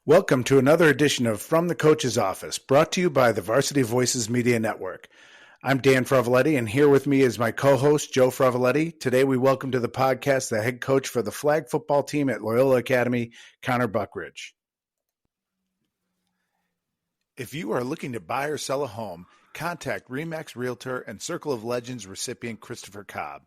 Welcome to another edition of From the Coach's Office, brought to you by the Varsity Voices Media Network. I'm Dan Fravoletti, and here with me is my co-host, Joe Fravoletti. Today we welcome to the podcast the head coach for the flag football team at Loyola Academy, Connor Buckridge. If you are looking to buy or sell a home, contact RE/MAX Realtor and Circle of Legends recipient Christopher Cobb.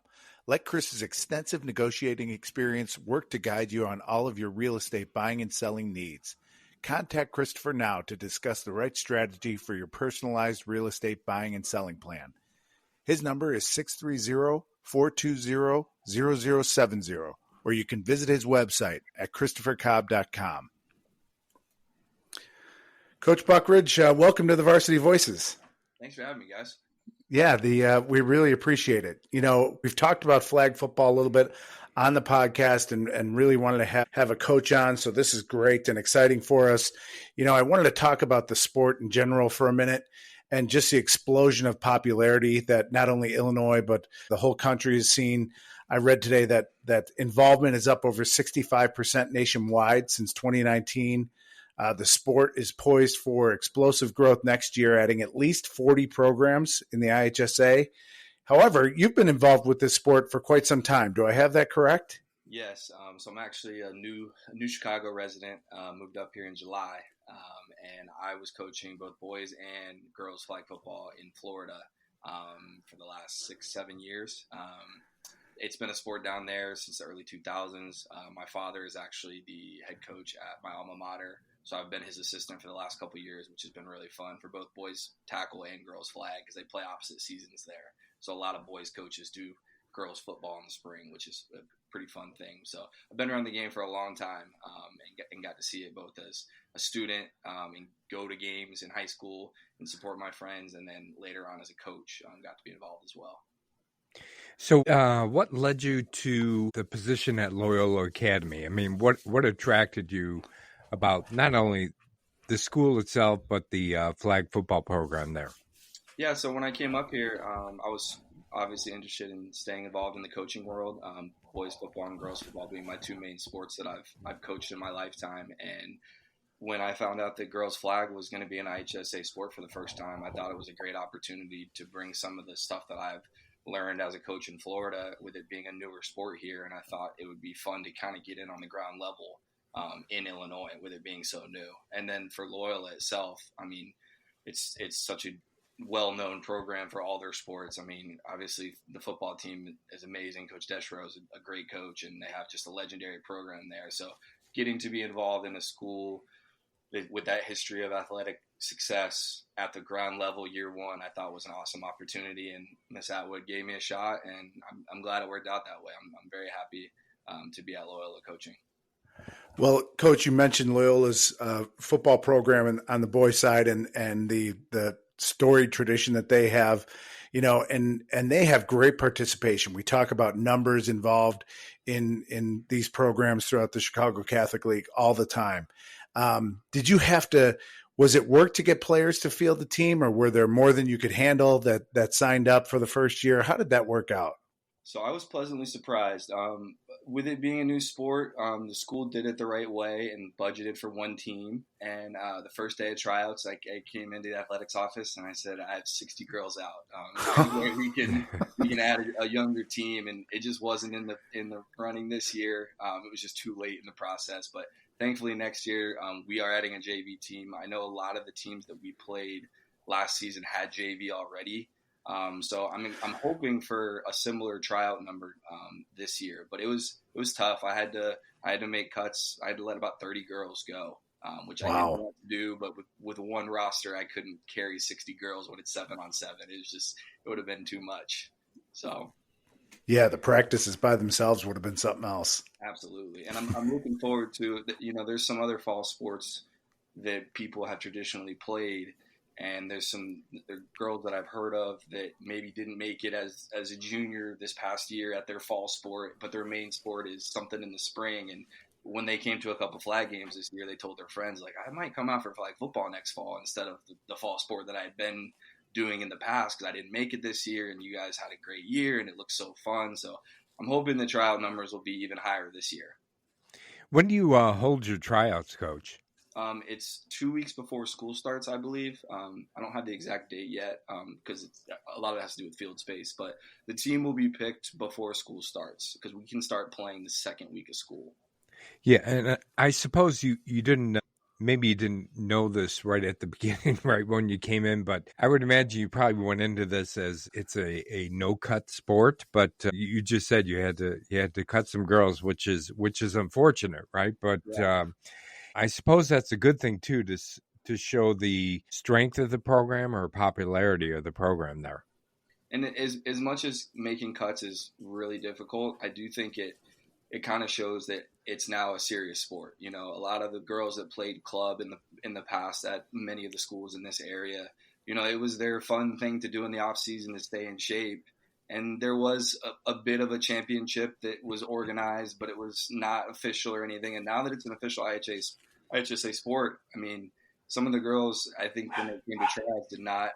Let Chris's extensive negotiating experience work to guide you on all of your real estate buying and selling needs. Contact Christopher now to discuss the right strategy for your personalized real estate buying and selling plan. His number is 630-420-0070, or you can visit his website at christophercobb.com. Coach Buckridge, welcome to the Varsity Voices. Thanks for having me, guys. Yeah, we really appreciate it. You know, we've talked about flag football a little bit on the podcast and really wanted to have a coach on. So this is great and exciting for us. You know, I wanted to talk about the sport in general for a minute and just the explosion of popularity that not only Illinois, but the whole country has seen. I read today that involvement is up over 65% nationwide since 2019. The sport is poised for explosive growth next year, adding at least 40 programs in the IHSA. However, you've been involved with this sport for quite some time. Do I have that correct? Yes. So I'm actually a new Chicago resident. Moved up here in July, and I was coaching both boys and girls flag football in Florida for the last 6-7 years. It's been a sport down there since the early 2000s. My father is actually the head coach at my alma mater, so I've been his assistant for the last couple of years, which has been really fun for both boys tackle and girls flag because they play opposite seasons there. So a lot of boys coaches do girls football in the spring, which is a pretty fun thing. So I've been around the game for a long time and got to see it both as a student and go to games in high school and support my friends, and then later on as a coach, got to be involved as well. So what led you to the position at Loyola Academy? I mean, what attracted you about not only the school itself, but the flag football program there? Yeah, so when I came up here, I was obviously interested in staying involved in the coaching world, boys football and girls football being my two main sports that I've coached in my lifetime. And when I found out that girls flag was going to be an IHSA sport for the first time, I thought it was a great opportunity to bring some of the stuff that I've learned as a coach in Florida with it being a newer sport here. And I thought it would be fun to kind of get in on the ground level in Illinois with it being so new. And then for Loyola itself, I mean, it's such a well-known program for all their sports. I mean, obviously the football team is amazing. Coach Deschro is a great coach, and they have just a legendary program there. So getting to be involved in a school with that history of athletic success at the ground level year one, I thought was an awesome opportunity, and Miss Atwood gave me a shot, and I'm glad it worked out that way. I'm very happy to be at Loyola coaching. Well, Coach, you mentioned Loyola's football program on the boys' side and the storied tradition that they have, you know, and they have great participation. We talk about numbers involved in these programs throughout the Chicago Catholic League all the time. Did you have to, was it work to get players to field the team, or were there more than you could handle that signed up for the first year? How did that work out? So I was pleasantly surprised. With it being a new sport, the school did it the right way and budgeted for one team. And the first day of tryouts, I came into the athletics office and I said, I have 60 girls out. We can add a younger team, and it just wasn't in the running this year. It was just too late in the process. But thankfully, next year we are adding a JV team. I know a lot of the teams that we played last season had JV already. So I mean, I'm hoping for a similar tryout number this year, but it was tough. I had to make cuts. I had to let about 30 girls go, which I didn't want to do. But with one roster, I couldn't carry 60 girls when it's 7-on-7. It would have been too much. So yeah, the practices by themselves would have been something else. Absolutely, and I'm looking forward to that. You know, there's some other fall sports that people have traditionally played. And there's some girls that I've heard of that maybe didn't make it as a junior this past year at their fall sport, but their main sport is something in the spring. And when they came to a couple flag games this year, they told their friends, like, I might come out for flag football next fall instead of the fall sport that I had been doing in the past because I didn't make it this year, and you guys had a great year, and it looks so fun. So I'm hoping the tryout numbers will be even higher this year. When do you hold your tryouts, Coach? It's 2 weeks before school starts, I believe. I don't have the exact date yet because a lot of it has to do with field space. But the team will be picked before school starts because we can start playing the second week of school. Yeah, and I suppose you didn't maybe you didn't know this right at the beginning, right when you came in, but I would imagine you probably went into this as it's a no cut sport. But you just said you had to cut some girls, which is unfortunate, right? But Yeah. I suppose that's a good thing too to show the strength of the program or popularity of the program there. And as much as making cuts is really difficult, I do think it kind of shows that it's now a serious sport. You know, a lot of the girls that played club in the past at many of the schools in this area, you know, it was their fun thing to do in the off season to stay in shape. And there was a bit of a championship that was organized, but it was not official or anything. And now that it's an official IHSA sport, I mean, some of the girls, I think when they came to tryouts, did not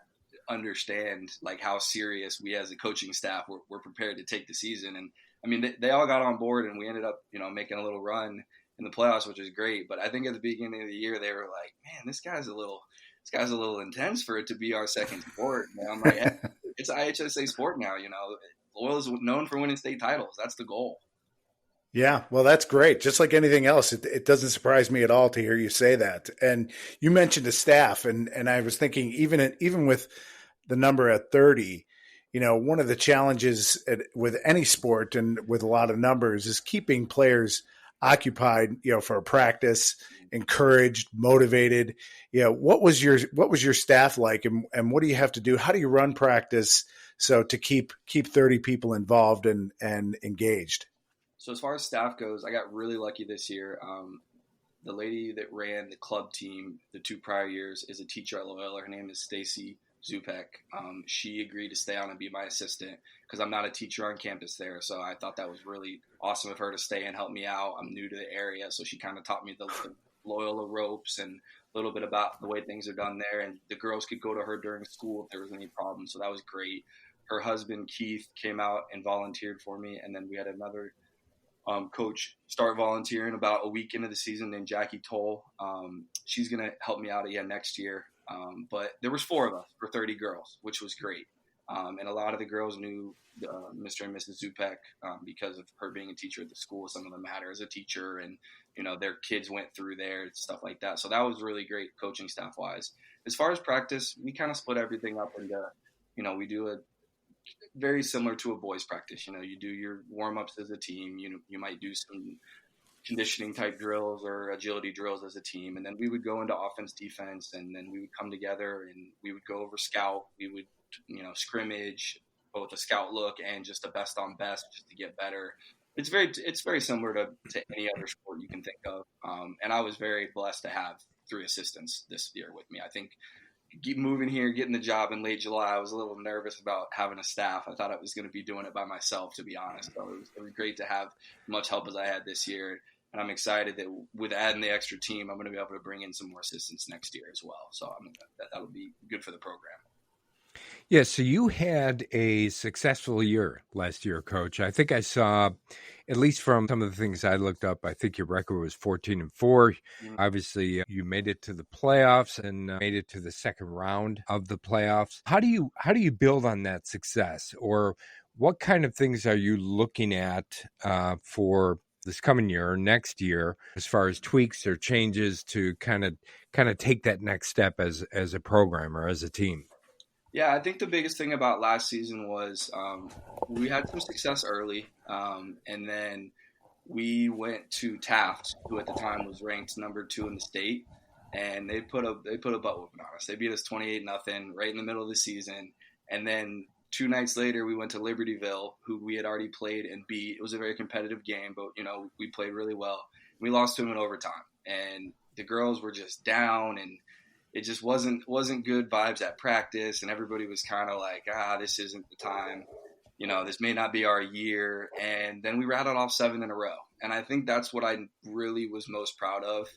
understand like how serious we as a coaching staff were prepared to take the season. And I mean, they all got on board, and we ended up, you know, making a little run in the playoffs, which is great. But I think at the beginning of the year, they were like, "Man, this guy's a little intense for it to be our second sport." And I'm like, hey, "It's an IHSA sport now, you know. Loyola's known for winning state titles. That's the goal." Yeah, well, that's great. Just like anything else, it doesn't surprise me at all to hear you say that. And you mentioned the staff, and I was thinking even with the number at 30, you know, one of the challenges with any sport and with a lot of numbers is keeping players occupied, you know, for a practice, encouraged, motivated. You know, what was your staff like, and what do you have to do? How do you run practice so to keep 30 people involved and engaged? So as far as staff goes, I got really lucky this year. The lady that ran the club team the 2 prior years is a teacher at Loyola. Her name is Stacy Zupek. She agreed to stay on and be my assistant because I'm not a teacher on campus there. So I thought that was really awesome of her to stay and help me out. I'm new to the area, so she kind of taught me the Loyola ropes and a little bit about the way things are done there. And the girls could go to her during school if there was any problems. So that was great. Her husband, Keith, came out and volunteered for me. And then we had another coach start volunteering about a week into the season named Jackie Toll. She's going to help me out again next year. But there was 4 of us for 30 girls, which was great. And a lot of the girls knew Mr. and Mrs. Zupek because of her being a teacher at the school. Some of them had her as a teacher, and you know their kids went through there and stuff like that. So that was really great coaching staff wise. As far as practice, we kind of split everything up into, you know, we do a very similar to a boys practice. You know, you do your warm ups as a team. You might do some conditioning type drills or agility drills as a team, and then we would go into offense, defense, and then we would come together and we would go over scout. We would, you know, scrimmage, both a scout look and just a best on best just to get better. It's very similar to any other sport you can think of. And I was very blessed to have 3 assistants this year with me. I think keep moving here, getting the job in late July, I was a little nervous about having a staff. I thought I was going to be doing it by myself, to be honest. So it was great to have as much help as I had this year. And I'm excited that with adding the extra team, I'm going to be able to bring in some more assistants next year as well. So that'll be good for the program. Yeah, so you had a successful year last year, Coach. I think I saw, at least from some of the things I looked up, I think your record was 14-4. Mm-hmm. Obviously, you made it to the playoffs and made it to the second round of the playoffs. How do you build on that success, or what kind of things are you looking at for this coming year or next year, as far as tweaks or changes to kind of take that next step as a program or as a team? Yeah, I think the biggest thing about last season was we had some success early, and then we went to Taft, who at the time was ranked number 2 in the state, and they put a butt whooping on us. They beat us 28-0 right in the middle of the season, and then 2 nights later we went to Libertyville, who we had already played and beat. It was a very competitive game, but you know we played really well. We lost to them in overtime, and the girls were just down and it just wasn't good vibes at practice, and everybody was kind of like, this isn't the time. You know, this may not be our year. And then we rattled off 7 in a row. And I think that's what I really was most proud of.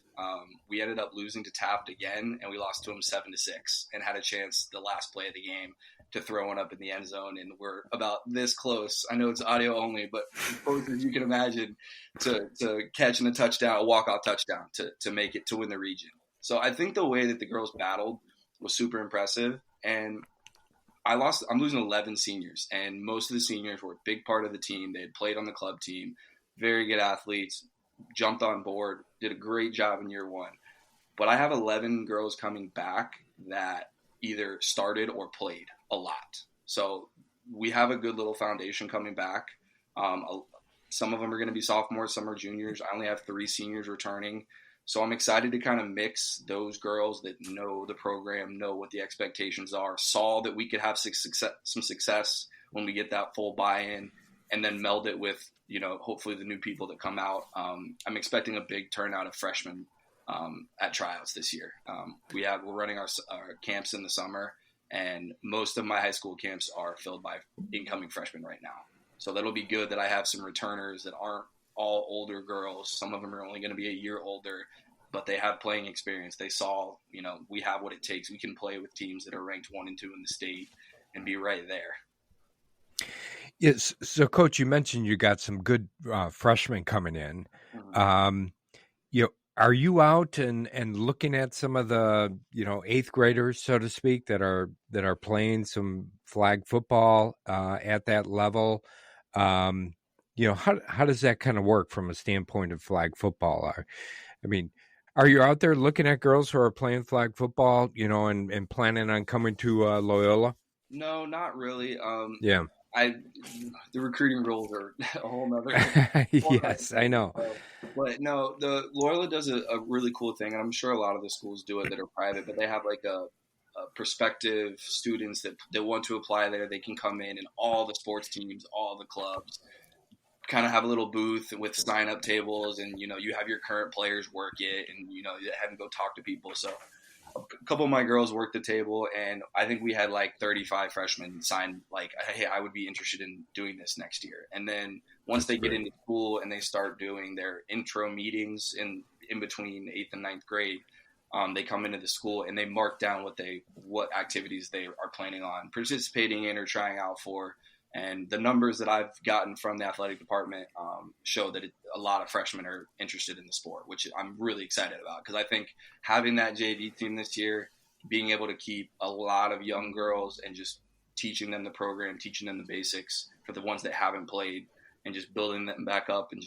We ended up losing to Taft again, and we lost to them 7-6 and had a chance the last play of the game to throw one up in the end zone. And we're about this close. I know it's audio only, but as close as you can imagine to catching a touchdown, a walk-off touchdown to make it to win the region. So I think the way that the girls battled was super impressive. And I'm losing 11 seniors, and most of the seniors were a big part of the team. They had played on the club team, very good athletes, jumped on board, did a great job in year one. But I have 11 girls coming back that either started or played a lot. So we have a good little foundation coming back. Some of them are going to be sophomores, some are juniors. I only have 3 seniors returning. So I'm excited to kind of mix those girls that know the program, know what the expectations are, saw that we could have some success when we get that full buy-in, and then meld it with, hopefully the new people that come out. I'm expecting a big turnout of freshmen at tryouts this year. We're running our camps in the summer, and most of my high school camps are filled by incoming freshmen right now. So that'll be good that I have some returners that aren't all older girls. Some of them are only going to be a year older, but they have playing experience. They saw, we have what it takes. We can play with teams that are ranked 1 and 2 in the state and be right there. Yes. So, Coach, you mentioned you got some good freshmen coming in. Mm-hmm. Are you out and looking at some of the, 8th graders, so to speak, that are playing some flag football at that level? How does that kind of work from a standpoint of flag football? Are you out there looking at girls who are playing flag football, and planning on coming to Loyola? No, not really. Yeah. The recruiting rules are a whole nother. Yes, I know. But no, the Loyola does a really cool thing, and I'm sure a lot of the schools do it that are private, but they have like a prospective students that want to apply there. They can come in, and all the sports teams, all the clubs kind of have a little booth with sign up tables, and you have your current players work it, and you have them go talk to people. So a couple of my girls worked the table, and I think we had like 35 freshmen sign like, hey, I would be interested in doing this next year. And then once they get into school and they start doing their intro meetings in between 8th and 9th grade, they come into the school and they mark down what activities they are planning on participating in or trying out for. And the numbers that I've gotten from the athletic department show that a lot of freshmen are interested in the sport, which I'm really excited about, because I think having that JV team this year, being able to keep a lot of young girls and just teaching them the program, teaching them the basics for the ones that haven't played, and just building them back up, and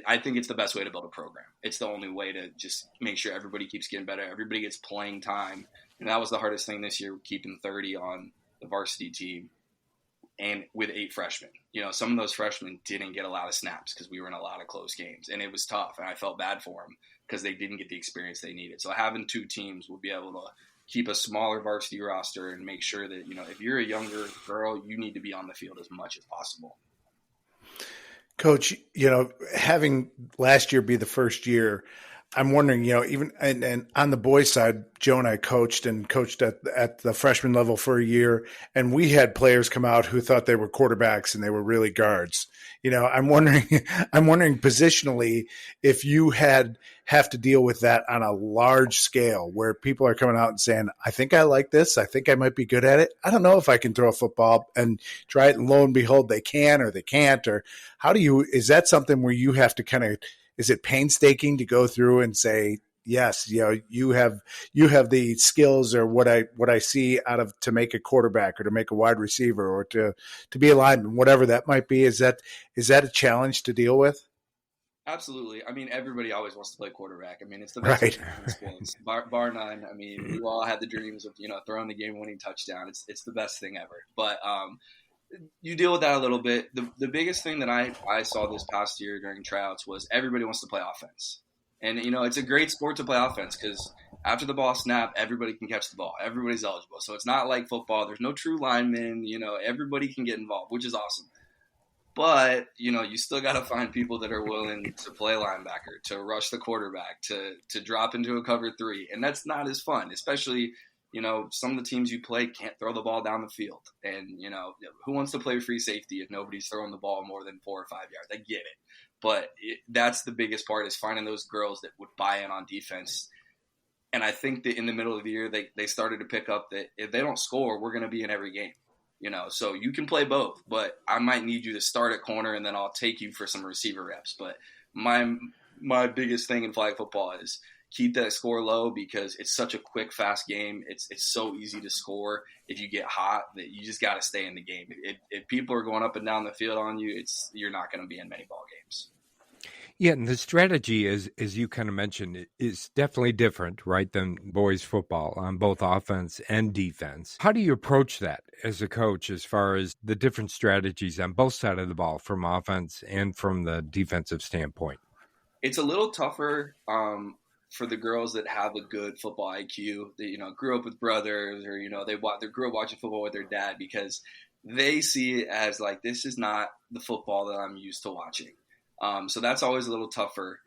I think it's the best way to build a program. It's the only way to just make sure everybody keeps getting better, everybody gets playing time. And that was the hardest thing this year, keeping 30 on the varsity team. And with 8 freshmen, some of those freshmen didn't get a lot of snaps because we were in a lot of close games, and it was tough. And I felt bad for them because they didn't get the experience they needed. So having 2 teams will be able to keep a smaller varsity roster and make sure that, if you're a younger girl, you need to be on the field as much as possible. Coach, having last year be the first year, I'm wondering, even and on the boys' side, Joe and I coached at the freshman level for a year, and we had players come out who thought they were quarterbacks and they were really guards. I'm wondering positionally if you have to deal with that on a large scale, where people are coming out and saying, I think I like this, I think I might be good at it, I don't know if I can throw a football, and try it, and lo and behold, they can or they can't. Or is that something where you have to kind of, is it painstaking to go through and say, yes, you have the skills, or what I see to make a quarterback, or to make a wide receiver, or to be a lineman, whatever that might be? Is that a challenge to deal with? Absolutely. Everybody always wants to play quarterback. It's the best right. in sports, bar none. We all had the dreams of throwing the game-winning touchdown. It's the best thing ever. But you deal with that a little bit. The biggest thing that I saw this past year during tryouts was everybody wants to play offense. And, it's a great sport to play offense, because after the ball snap, everybody can catch the ball. Everybody's eligible. So it's not like football. There's no true linemen. Everybody can get involved, which is awesome. But, you still got to find people that are willing to play linebacker, to rush the quarterback, to drop into a cover 3. And that's not as fun, especially – some of the teams you play can't throw the ball down the field. And, who wants to play free safety if nobody's throwing the ball more than 4 or 5 yards? I get it. But that's the biggest part, is finding those girls that would buy in on defense. And I think that in the middle of the year, they started to pick up that if they don't score, we're going to be in every game. So you can play both, but I might need you to start at corner, and then I'll take you for some receiver reps. But my biggest thing in flag football is keep that score low because it's such a quick, fast game. It's so easy to score if you get hot that you just got to stay in the game. If people are going up and down the field on you, you're not going to be in many ball games. Yeah, and the strategy is, as you kind of mentioned, is definitely different, right, than boys football on both offense and defense. How do you approach that as a coach as far as the different strategies on both sides of the ball from offense and from the defensive standpoint? It's a little tougher for the girls that have a good football IQ that, grew up with brothers or, they grew up watching football with their dad because they see it as like, this is not the football that I'm used to watching. So that's always a little tougher.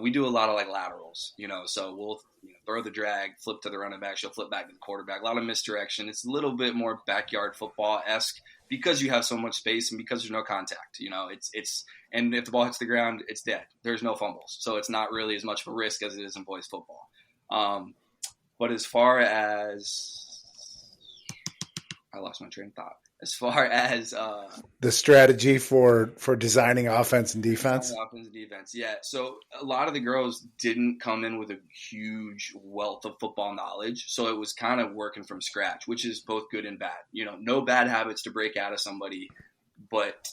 We do a lot of like laterals, so we'll throw the drag, flip to the running back, she'll flip back to the quarterback. A lot of misdirection. It's a little bit more backyard football-esque because you have so much space and because there's no contact. And if the ball hits the ground, it's dead. There's no fumbles, so it's not really as much of a risk as it is in boys football. But as far as I lost my train of thought. As far as the strategy for designing offense and defense. Offense and defense, yeah. So a lot of the girls didn't come in with a huge wealth of football knowledge, so it was kind of working from scratch, which is both good and bad. No bad habits to break out of somebody, but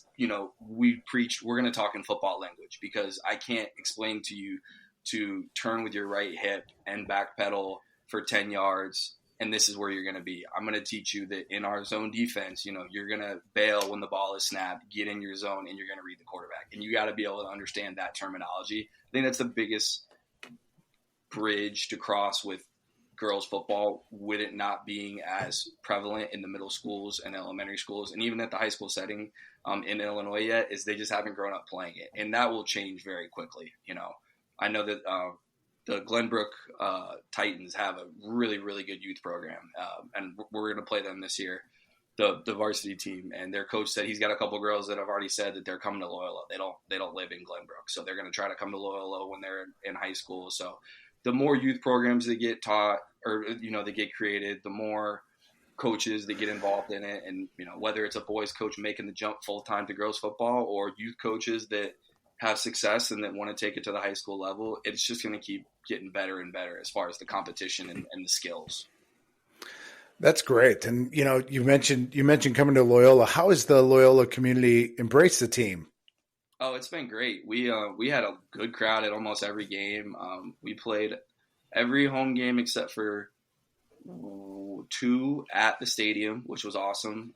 we preach we're going to talk in football language because I can't explain to you to turn with your right hip and backpedal for 10 yards. And this is where you're going to be. I'm going to teach you that in our zone defense, you're going to bail when the ball is snapped, get in your zone, and you're going to read the quarterback. And you got to be able to understand that terminology. I think that's the biggest bridge to cross with girls football, with it not being as prevalent in the middle schools and elementary schools, and even at the high school setting in Illinois yet, is they just haven't grown up playing it. And that will change very quickly. I know that the Glenbrook Titans have a really, really good youth program, and we're going to play them this year, the varsity team. And their coach said he's got a couple girls that have already said that they're coming to Loyola. They don't live in Glenbrook, so they're going to try to come to Loyola when they're in high school. So the more youth programs that get taught or they get created, the more coaches that get involved in it, and whether it's a boys coach making the jump full time to girls football or youth coaches that have success and that want to take it to the high school level, it's just going to keep getting better and better as far as the competition and the skills. That's great. And, you mentioned coming to Loyola. How has the Loyola community embraced the team? Oh, it's been great. We had a good crowd at almost every game. We played every home game except for 2 at the stadium, which was awesome.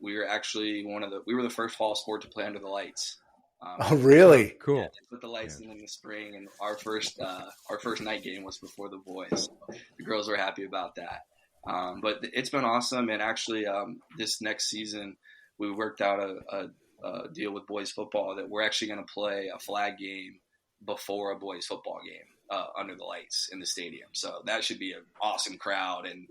We were actually we were the first fall sport to play under the lights. Oh, really? Cool. Yeah, they put the lights in the spring, and our first night game was before the boys. So the girls were happy about that. But it's been awesome, and actually, this next season we worked out a deal with boys football that we're actually going to play a flag game before a boys football game under the lights in the stadium. So that should be an awesome crowd, and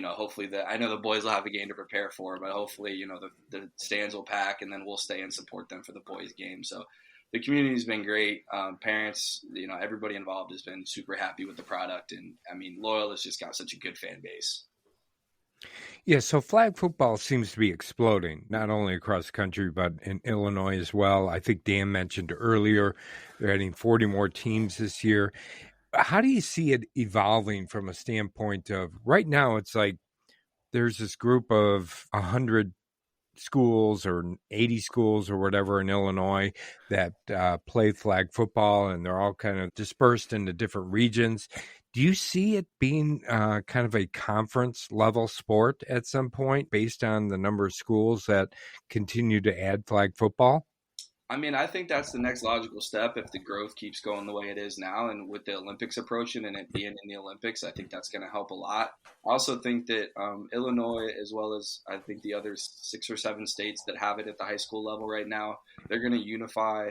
hopefully I know the boys will have a game to prepare for, but hopefully, the stands will pack and then we'll stay and support them for the boys game. So the community's been great. Parents, everybody involved has been super happy with the product. And Loyola's just got such a good fan base. Yeah, so flag football seems to be exploding, not only across the country, but in Illinois as well. I think Dan mentioned earlier, they're adding 40 more teams this year. How do you see it evolving from a standpoint of right now? It's like there's this group of 100 schools or 80 schools or whatever in Illinois that play flag football, and they're all kind of dispersed into different regions. Do you see it being kind of a conference level sport at some point based on the number of schools that continue to add flag football? I think that's the next logical step if the growth keeps going the way it is now, and with the Olympics approaching and it being in the Olympics, I think that's going to help a lot. I also think that Illinois, as well as I think the other 6 or 7 states that have it at the high school level right now, they're going to unify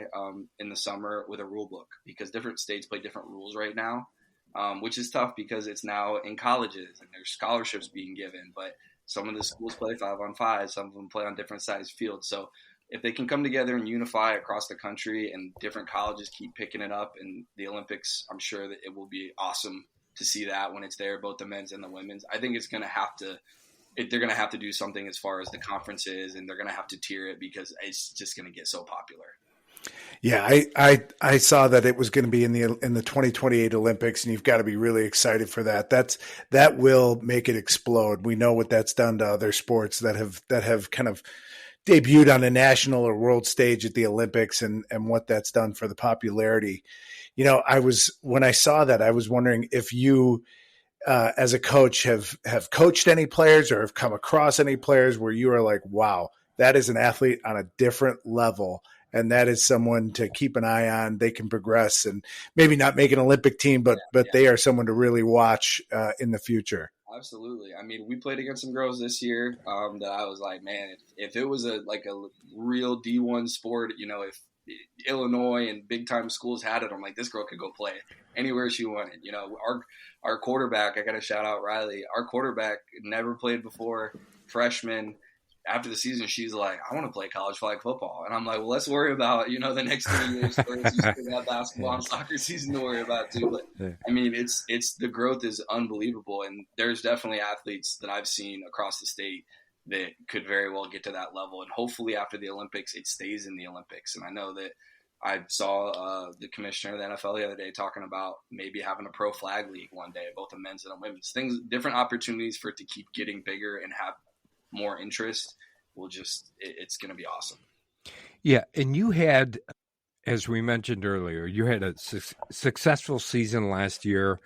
in the summer with a rule book because different states play different rules right now, which is tough because it's now in colleges and there's scholarships being given, but some of the schools play 5-on-5, some of them play on different sized fields. So if they can come together and unify across the country and different colleges keep picking it up in the Olympics, I'm sure that it will be awesome to see that when it's there, both the men's and the women's. I think they're going to have to do something as far as the conferences, and they're going to have to tier it because it's just going to get so popular. Yeah, I saw that it was going to be in the 2028 Olympics, and you've got to be really excited for that. That will make it explode. We know what that's done to other sports that have kind of debuted on a national or world stage at the Olympics, and what that's done for the popularity. When I saw that, I was wondering if you, as a coach, have coached any players or have come across any players where you are like, wow, that is an athlete on a different level. And that is someone to keep an eye on. They can progress and maybe not make an Olympic team, but they are someone to really watch in the future. Absolutely. I mean, we played against some girls this year that I was like, man, if it was a real D1 sport, if Illinois and big time schools had it, I'm like, this girl could go play anywhere she wanted. Our quarterback, I got to shout out Riley. Our quarterback never played before, freshman. After the season, she's like, I want to play college flag football. And I'm like, well, let's worry about, the next 3 years first. You still got basketball and soccer season to worry about too. But I mean, it's the growth is unbelievable. And there's definitely athletes that I've seen across the state that could very well get to that level. And hopefully after the Olympics, it stays in the Olympics. And I know that I saw the commissioner of the NFL the other day talking about maybe having a pro flag league one day, both a men's and a women's. Different opportunities for it to keep getting bigger and have more interest. It's going to be awesome. Yeah. And you had, as we mentioned earlier, you had a successful season last year.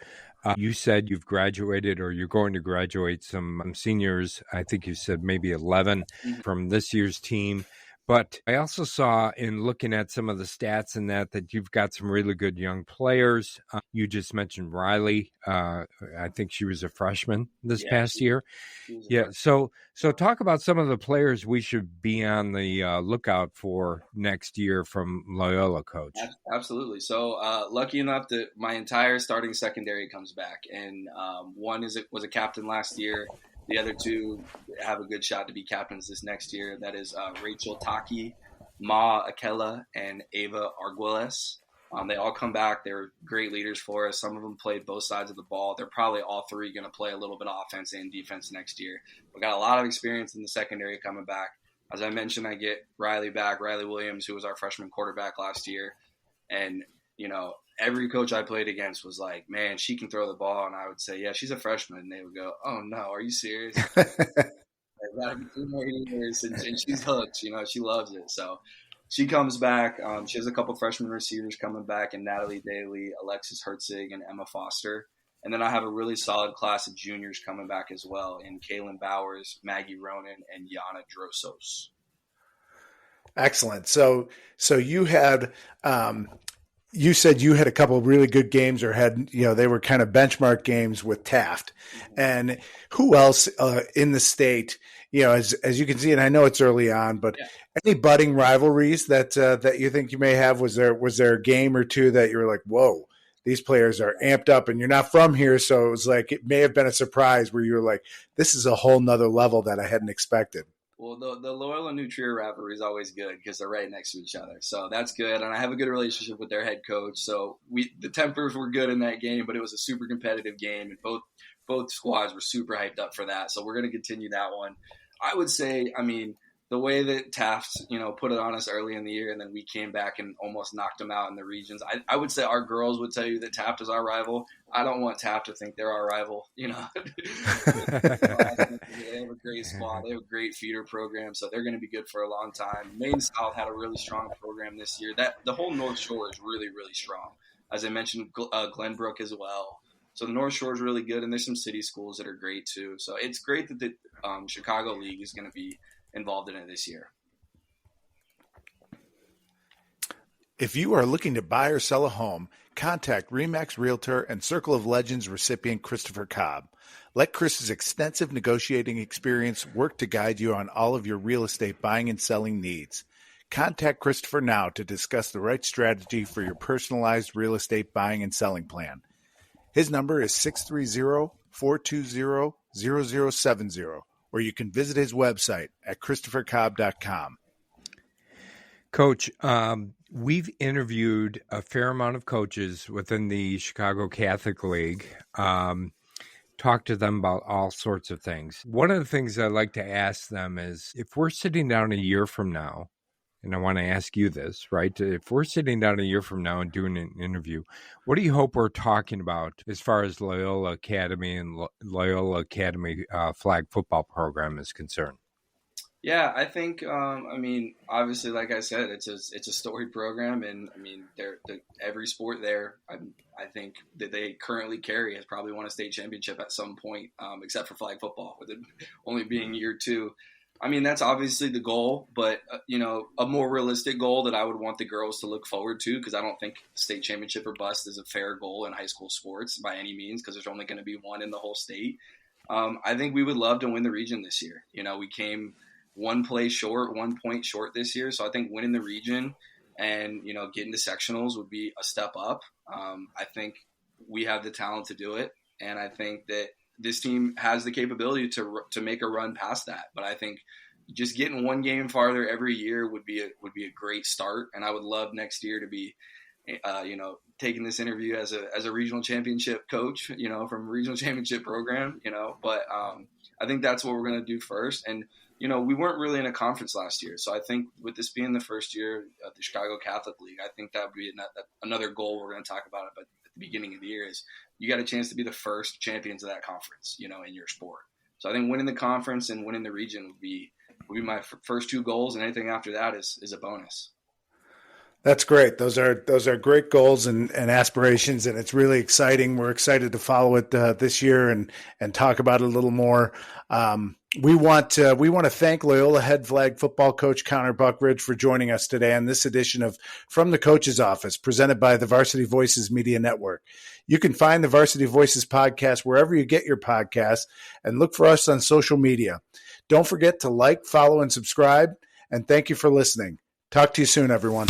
You said you've graduated or you're going to graduate some seniors. I think you said maybe 11 from this year's team. But I also saw in looking at some of the stats and that you've got some really good young players. You just mentioned Riley. I think she was a freshman this past year. Yeah. So talk about some of the players we should be on the lookout for next year from Loyola, Coach. Absolutely. So lucky enough that my entire starting secondary comes back. And one was a captain last year. The other two have a good shot to be captains this next year. That is Rachel Taki, Ma Akela, and Ava Arguelles. They all come back. They're great leaders for us. Some of them played both sides of the ball. They're probably all three going to play a little bit of offense and defense next year. We got a lot of experience in the secondary coming back. As I mentioned, I get Riley back, Riley Williams, who was our freshman quarterback last year. And, every coach I played against was like, man, she can throw the ball. And I would say, yeah, she's a freshman. And they would go, oh, no, are you serious? I've got to be 2 more years. And she's hooked. She loves it. So she comes back. She has a couple freshman receivers coming back, and Natalie Daly, Alexis Hertzig, and Emma Foster. And then I have a really solid class of juniors coming back as well in Kaylin Bowers, Maggie Ronan, and Yana Drosos. Excellent. So you had you said you had a couple of really good games, or had, they were kind of benchmark games with Taft. And who else in the state, as you can see, and I know it's early on, but any budding rivalries that you think you may have? Was there a game or two that you were like, whoa, these players are amped up, and you're not from here, so it was like, it may have been a surprise where you were like, this is a whole nother level that I hadn't expected? Well, the Loyola New Trier rivalry is always good because they're right next to each other. So that's good. And I have a good relationship with their head coach. So the tempers were good in that game, but it was a super competitive game. And both squads were super hyped up for that. So we're going to continue that one. I would say, the way that Taft, put it on us early in the year, and then we came back and almost knocked them out in the regions. I would say our girls would tell you that Taft is our rival. I don't want Taft to think they're our rival. They have a great squad. They have a great feeder program, so they're going to be good for a long time. Maine South had a really strong program this year. The whole North Shore is really, really strong. As I mentioned, Glenbrook as well. So the North Shore is really good, and there's some city schools that are great too. So it's great that the Chicago League is going to be involved in it this year. If you are looking to buy or sell a home, contact RE/MAX Realtor and Circle of Legends recipient Christopher Cobb. Let Chris's extensive negotiating experience work to guide you on all of your real estate buying and selling needs. Contact Christopher now to discuss the right strategy for your personalized real estate buying and selling plan. His number is 630-420-0070. Or you can visit his website at christophercobb.com. Coach, we've interviewed a fair amount of coaches within the Chicago Catholic League, talked to them about all sorts of things. One of the things I like to ask them is, if we're sitting down a year from now and I want to ask you this, right? If we're sitting down a year from now and doing an interview, what do you hope we're talking about as far as Loyola Academy and Loyola Academy flag football program is concerned? Yeah, I think. I mean, obviously, like I said, it's a storied program, and I mean, every sport there, I think that they currently carry has probably won a state championship at some point, except for flag football, with it only being year 2. I mean, that's obviously the goal, but a more realistic goal that I would want the girls to look forward to, because I don't think state championship or bust is a fair goal in high school sports by any means, because there's only going to be one in the whole state. I think we would love to win the region this year. We came 1 point short this year. So I think winning the region and, getting to sectionals would be a step up. I think we have the talent to do it. And I think that this team has the capability to make a run past that. But I think just getting one game farther every year would be a great start. And I would love next year to be, taking this interview as a regional championship coach, from a regional championship program, but I think that's what we're going to do first. And, we weren't really in a conference last year. So I think with this being the first year of the Chicago Catholic League, I think that would be another goal we're going to talk about at the beginning of the year is you got a chance to be the first champions of that conference, in your sport. So I think winning the conference and winning the region would be my first 2 goals, and anything after that is a bonus. That's great. Those are great goals and aspirations, and it's really exciting. We're excited to follow it this year and talk about it a little more. We want to thank Loyola head flag football coach Connor Buckridge for joining us today on this edition of From the Coach's Office, presented by the Varsity Voices Media Network. You can find the Varsity Voices podcast wherever you get your podcasts, and look for us on social media. Don't forget to like, follow, and subscribe. And thank you for listening. Talk to you soon, everyone.